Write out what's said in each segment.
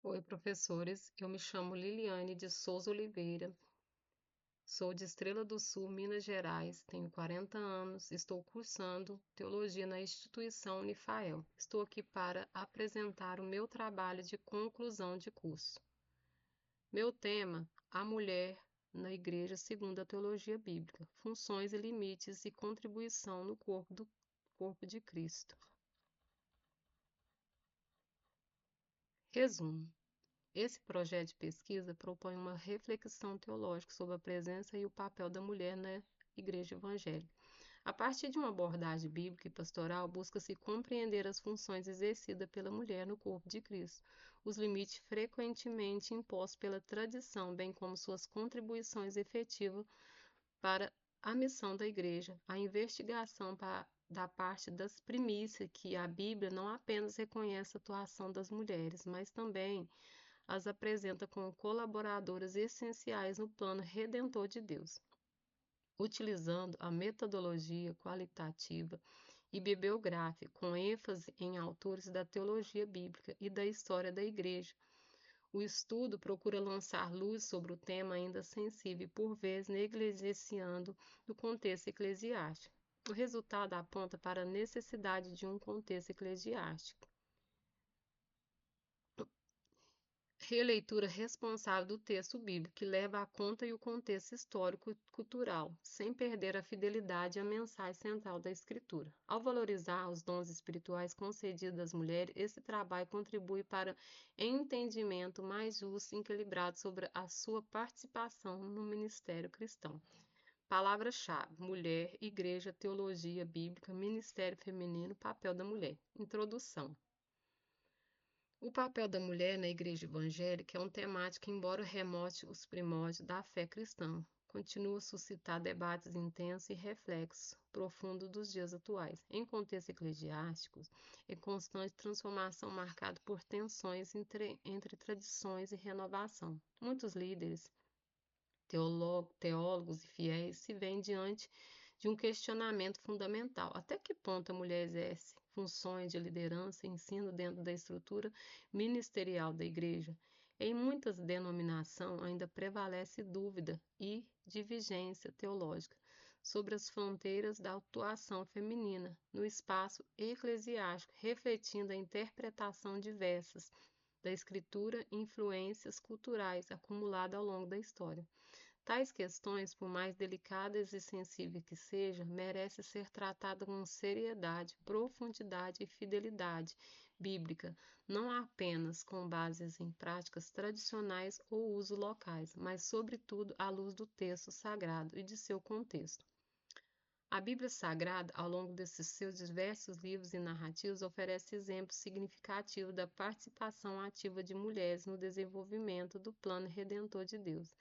Oi, professores. Eu me chamo Liliane de Souza Oliveira, sou de Estrela do Sul, Minas Gerais, tenho 40 anos, estou cursando teologia na instituição Unifael. Estou aqui para apresentar o meu trabalho de conclusão de curso. Meu tema: a mulher na Igreja segundo a teologia bíblica, funções e limites e contribuição no corpo de Cristo. Resumo. Esse projeto de pesquisa propõe uma reflexão teológica sobre a presença e o papel da mulher na Igreja Evangélica. A partir de uma abordagem bíblica e pastoral, busca-se compreender as funções exercidas pela mulher no corpo de Cristo, os limites frequentemente impostos pela tradição, bem como suas contribuições efetivas para a missão da Igreja, a investigação da parte das primícias que a Bíblia não apenas reconhece a atuação das mulheres, mas também as apresenta como colaboradoras essenciais no plano redentor de Deus. Utilizando a metodologia qualitativa e bibliográfica, com ênfase em autores da teologia bíblica e da história da Igreja, o estudo procura lançar luz sobre o tema ainda sensível e, por vezes, negligenciando do contexto eclesiástico. O resultado aponta para a necessidade de um contexto eclesiástico. Releitura responsável do texto bíblico, que leva à conta o contexto histórico e cultural, sem perder a fidelidade à mensagem central da Escritura. Ao valorizar os dons espirituais concedidos às mulheres, esse trabalho contribui para entendimento mais justo e equilibrado sobre a sua participação no ministério cristão. Palavra-chave: mulher, igreja, teologia bíblica, ministério feminino, papel da mulher. Introdução. O papel da mulher na Igreja Evangélica é um temático que, embora remote os primórdios da fé cristã, continua a suscitar debates intensos e reflexos profundos dos dias atuais. Em contexto eclesiástico, é constante transformação marcada por tensões entre tradições e renovação. Muitos líderes, teólogos e fiéis se veem diante de um questionamento fundamental: até que ponto a mulher exerce funções de liderança e ensino dentro da estrutura ministerial da Igreja? Em muitas denominações ainda prevalece dúvida e divergência teológica sobre as fronteiras da atuação feminina no espaço eclesiástico, refletindo a interpretação diversas da Escritura e influências culturais acumuladas ao longo da história. Tais questões, por mais delicadas e sensíveis que sejam, merecem ser tratadas com seriedade, profundidade e fidelidade bíblica, não apenas com bases em práticas tradicionais ou usos locais, mas, sobretudo, à luz do texto sagrado e de seu contexto. A Bíblia Sagrada, ao longo desses seus diversos livros e narrativas, oferece exemplos significativos da participação ativa de mulheres no desenvolvimento do plano redentor de Deus.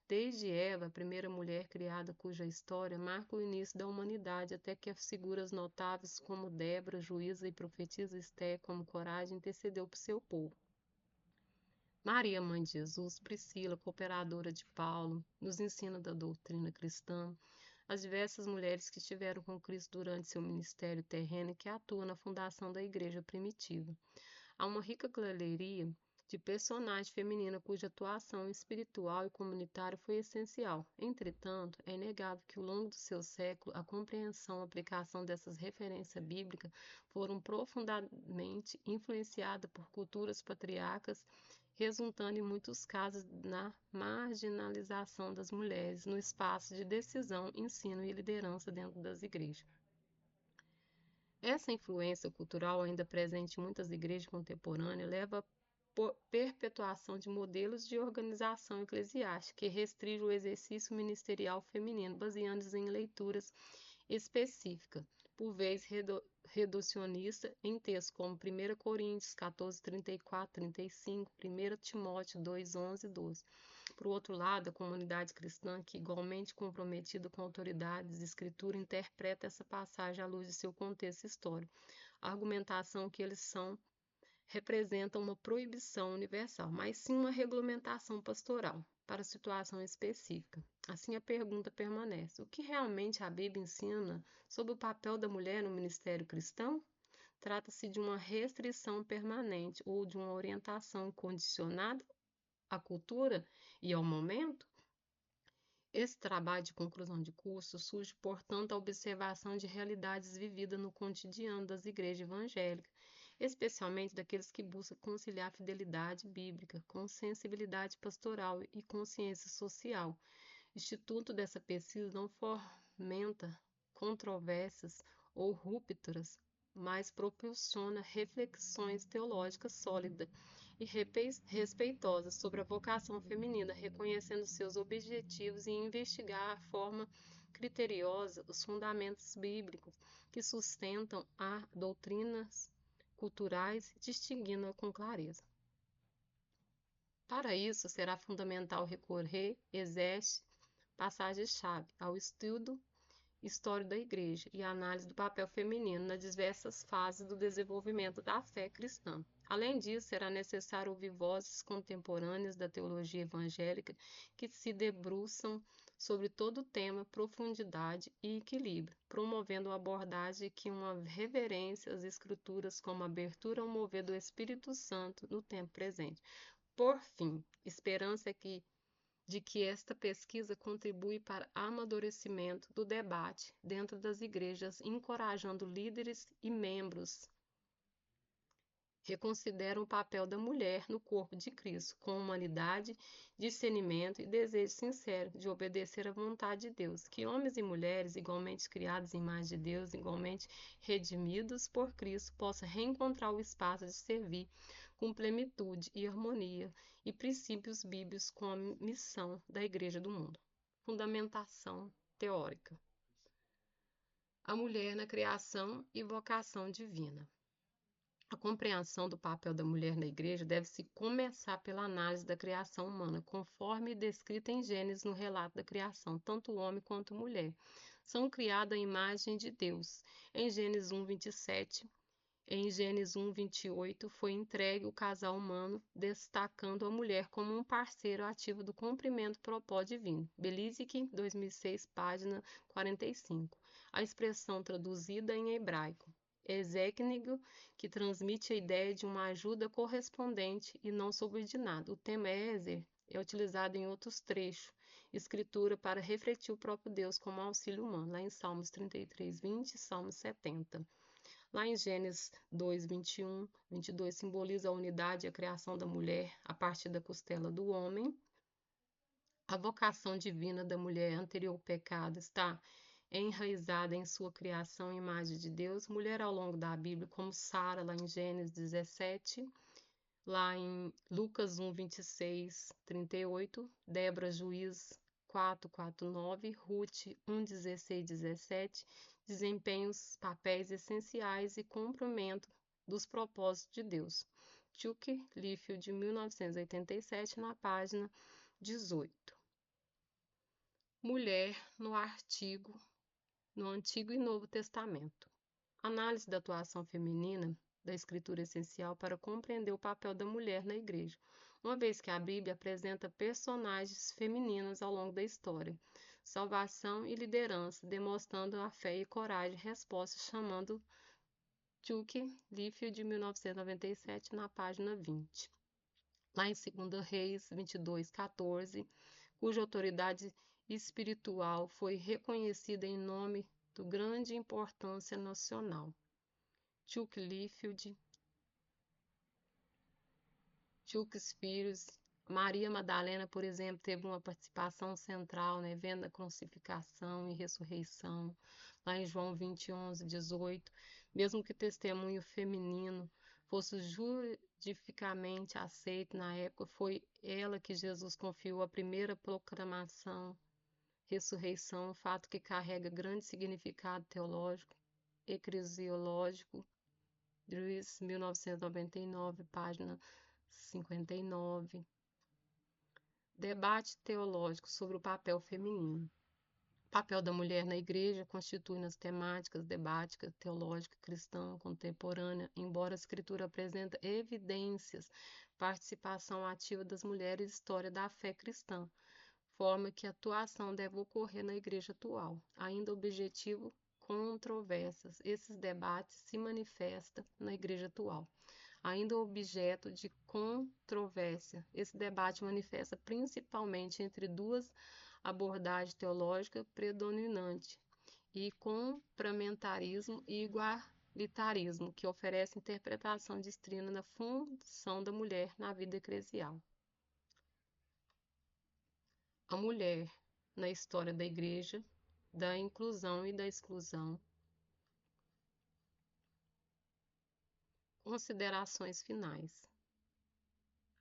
Desde Eva, a primeira mulher criada, cuja história marca o início da humanidade, até que as figuras notáveis como Débora, juíza e profetisa Esté, como coragem, intercedeu por seu povo. Maria, mãe de Jesus, Priscila, cooperadora de Paulo, nos ensina da doutrina cristã, as diversas mulheres que estiveram com Cristo durante seu ministério terreno e que atuam na fundação da igreja primitiva. Há uma rica galeria de personagem feminina cuja atuação espiritual e comunitária foi essencial. Entretanto, é inegável que ao longo do seu século a compreensão e aplicação dessas referências bíblicas foram profundamente influenciadas por culturas patriarcas, resultando em muitos casos na marginalização das mulheres no espaço de decisão, ensino e liderança dentro das igrejas. Essa influência cultural ainda presente em muitas igrejas contemporâneas leva à perpetuação de modelos de organização eclesiástica que restringe o exercício ministerial feminino, baseando-se em leituras específicas, por vezes reducionista, em textos como 1 Coríntios 14, 34, 35, 1 Timóteo 2, 11 e 12. Por outro lado, a comunidade cristã, que igualmente comprometida com autoridades de escritura, interpreta essa passagem à luz de seu contexto histórico. A argumentação que eles representa uma proibição universal, mas sim uma regulamentação pastoral para situação específica. Assim, a pergunta permanece: o que realmente a Bíblia ensina sobre o papel da mulher no ministério cristão? Trata-se de uma restrição permanente ou de uma orientação condicionada à cultura e ao momento? Esse trabalho de conclusão de curso surge, portanto, a observação de realidades vividas no cotidiano das igrejas evangélicas, especialmente daqueles que buscam conciliar a fidelidade bíblica com sensibilidade pastoral e consciência social. O instituto dessa pesquisa não fomenta controvérsias ou rupturas, mas proporciona reflexões teológicas sólidas e respeitosas sobre a vocação feminina, reconhecendo seus objetivos e investigar de forma criteriosa os fundamentos bíblicos que sustentam as doutrinas culturais, distinguindo-a com clareza. Para isso, será fundamental recorrer, exerce passagem-chave ao estudo histórico da Igreja e a análise do papel feminino nas diversas fases do desenvolvimento da fé cristã. Além disso, será necessário ouvir vozes contemporâneas da teologia evangélica que se debruçam sobre todo o tema, profundidade e equilíbrio, promovendo uma abordagem que uma reverência às Escrituras como abertura ao mover do Espírito Santo no tempo presente. Por fim, esperança de que esta pesquisa contribui para o amadurecimento do debate dentro das igrejas, encorajando líderes e membros reconsideram o papel da mulher no corpo de Cristo, com humanidade, discernimento e desejo sincero de obedecer à vontade de Deus, que homens e mulheres, igualmente criados em imagem de Deus, igualmente redimidos por Cristo, possam reencontrar o espaço de servir com plenitude e harmonia e princípios bíblicos com a missão da Igreja do Mundo. Fundamentação teórica. A mulher na criação e vocação divina. A compreensão do papel da mulher na igreja deve-se começar pela análise da criação humana, conforme descrita em Gênesis no relato da criação. Tanto o homem quanto a mulher são criados à imagem de Deus. Em Gênesis 1:27, em Gênesis 1:28, foi entregue o casal humano, destacando a mulher como um parceiro ativo do cumprimento do propósito divino. Belisic, 2006, página 45. A expressão traduzida em hebraico exéquico, que transmite a ideia de uma ajuda correspondente e não subordinada. O termo Ezer é utilizado em outros trechos, escritura para refletir o próprio Deus como auxílio humano, lá em Salmos 33:20 e Salmos 70. Lá em Gênesis 2:21, 22, simboliza a unidade e a criação da mulher a partir da costela do homem. A vocação divina da mulher anterior ao pecado está enraizada em sua criação em imagem de Deus, mulher ao longo da Bíblia, como Sara, lá em Gênesis 17, lá em Lucas 1:26, 38, Débora, Juízes 4:4-9, Ruth 1:16, 17, desempenha os papéis essenciais e cumprimento dos propósitos de Deus. Chuck Liefeld, 1987, na página 18. Mulher no Antigo e Novo Testamento. Análise da atuação feminina da Escritura é essencial para compreender o papel da mulher na Igreja, uma vez que a Bíblia apresenta personagens femininas ao longo da história, salvação e liderança, demonstrando a fé e coragem, resposta chamando Chuck Liefeld, 1997, na página 20. Lá em 2 Reis 22:14, cuja autoridade espiritual foi reconhecida em nome de grande importância nacional. Chuck Liefeld, Chuck Spears, Maria Madalena, por exemplo, teve uma participação central, né, vendo a crucificação e ressurreição, lá em João 20:11-18, mesmo que o testemunho feminino fosse juridificamente aceito na época, foi ela que Jesus confiou a primeira proclamação, ressurreição, fato que carrega grande significado teológico, eclesiológico. Drues, 1999, página 59. Debate teológico sobre o papel feminino. O papel da mulher na igreja constitui nas temáticas debática, teológica, cristã, contemporânea, embora a escritura apresente evidências, participação ativa das mulheres e história da fé cristã, forma que a atuação deve ocorrer na igreja atual. Ainda o objetivo controvérsias. Esses debates se manifestam na igreja atual, ainda objeto de controvérsia. Esse debate manifesta principalmente entre duas abordagens teológicas predominantes, e complementarismo e igualitarismo, que oferece interpretação distinta da função da mulher na vida eclesial. A mulher na história da igreja, da inclusão e da exclusão. Considerações finais.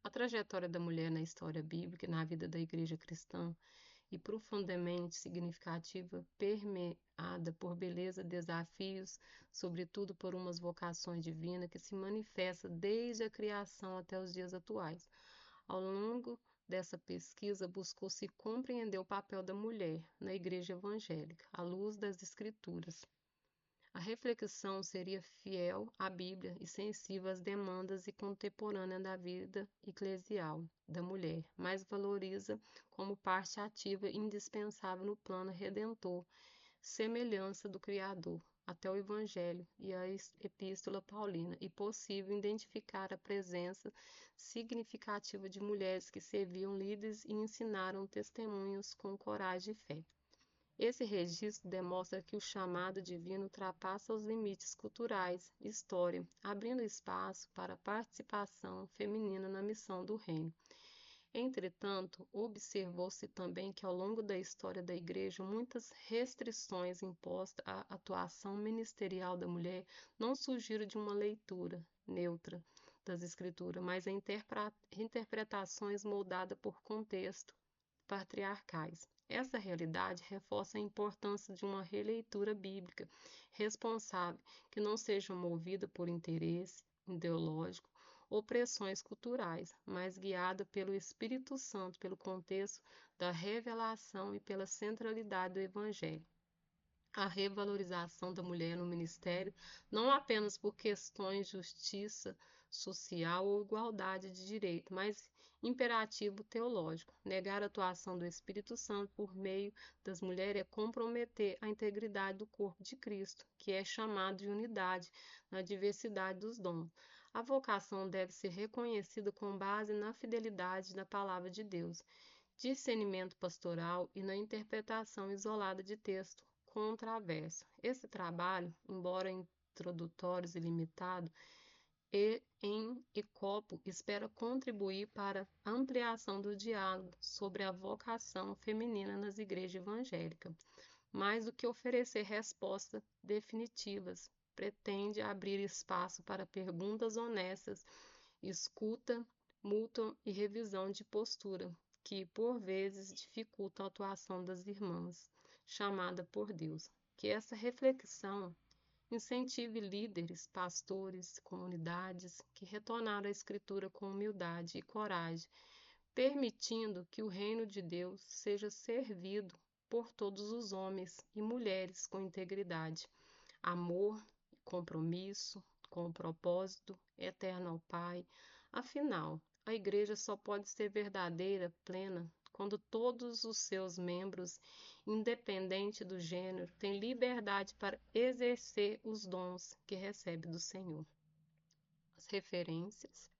A trajetória da mulher na história bíblica e na vida da igreja cristã e profundamente significativa, permeada por beleza, desafios, sobretudo por umas vocações divinas que se manifestam desde a criação até os dias atuais. Ao longo dessa pesquisa, buscou-se compreender o papel da mulher na igreja evangélica, à luz das escrituras. A reflexão seria fiel à Bíblia e sensível às demandas e contemporânea da vida eclesial da mulher, mas valoriza como parte ativa e indispensável no plano redentor, semelhança do Criador, até o Evangelho e a Epístola Paulina, e possível identificar a presença significativa de mulheres que serviam líderes e ensinaram testemunhos com coragem e fé. Esse registro demonstra que o chamado divino ultrapassa os limites culturais e história, abrindo espaço para a participação feminina na missão do reino. Entretanto, observou-se também que ao longo da história da Igreja, muitas restrições impostas à atuação ministerial da mulher não surgiram de uma leitura neutra das Escrituras, mas a interpretações moldadas por contextos patriarcais. Essa realidade reforça a importância de uma releitura bíblica responsável, que não seja movida por interesse ideológico ou pressões culturais, mas guiada pelo Espírito Santo, pelo contexto da revelação e pela centralidade do Evangelho. A revalorização da mulher no ministério, não apenas por questões de justiça social ou igualdade de direito, mas imperativo teológico. Negar a atuação do Espírito Santo por meio das mulheres é comprometer a integridade do corpo de Cristo, que é chamado de unidade na diversidade dos dons. A vocação deve ser reconhecida com base na fidelidade da palavra de Deus, discernimento pastoral e na interpretação isolada de texto controverso. Esse trabalho, embora introdutório e limitado, em Ecopo espera contribuir para a ampliação do diálogo sobre a vocação feminina nas igrejas evangélicas. Mais do que oferecer respostas definitivas, pretende abrir espaço para perguntas honestas, escuta mútua e revisão de postura, que por vezes dificultam a atuação das irmãs, chamada por Deus. Que essa reflexão incentive líderes, pastores, comunidades que retornaram à Escritura com humildade e coragem, permitindo que o reino de Deus seja servido por todos os homens e mulheres com integridade, amor, compromisso, com o propósito eterno ao Pai. Afinal, a igreja só pode ser verdadeira, plena, quando todos os seus membros, independente do gênero, têm liberdade para exercer os dons que recebe do Senhor. As referências.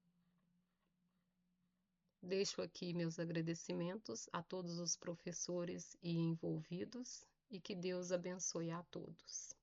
Deixo aqui meus agradecimentos a todos os professores e envolvidos e que Deus abençoe a todos.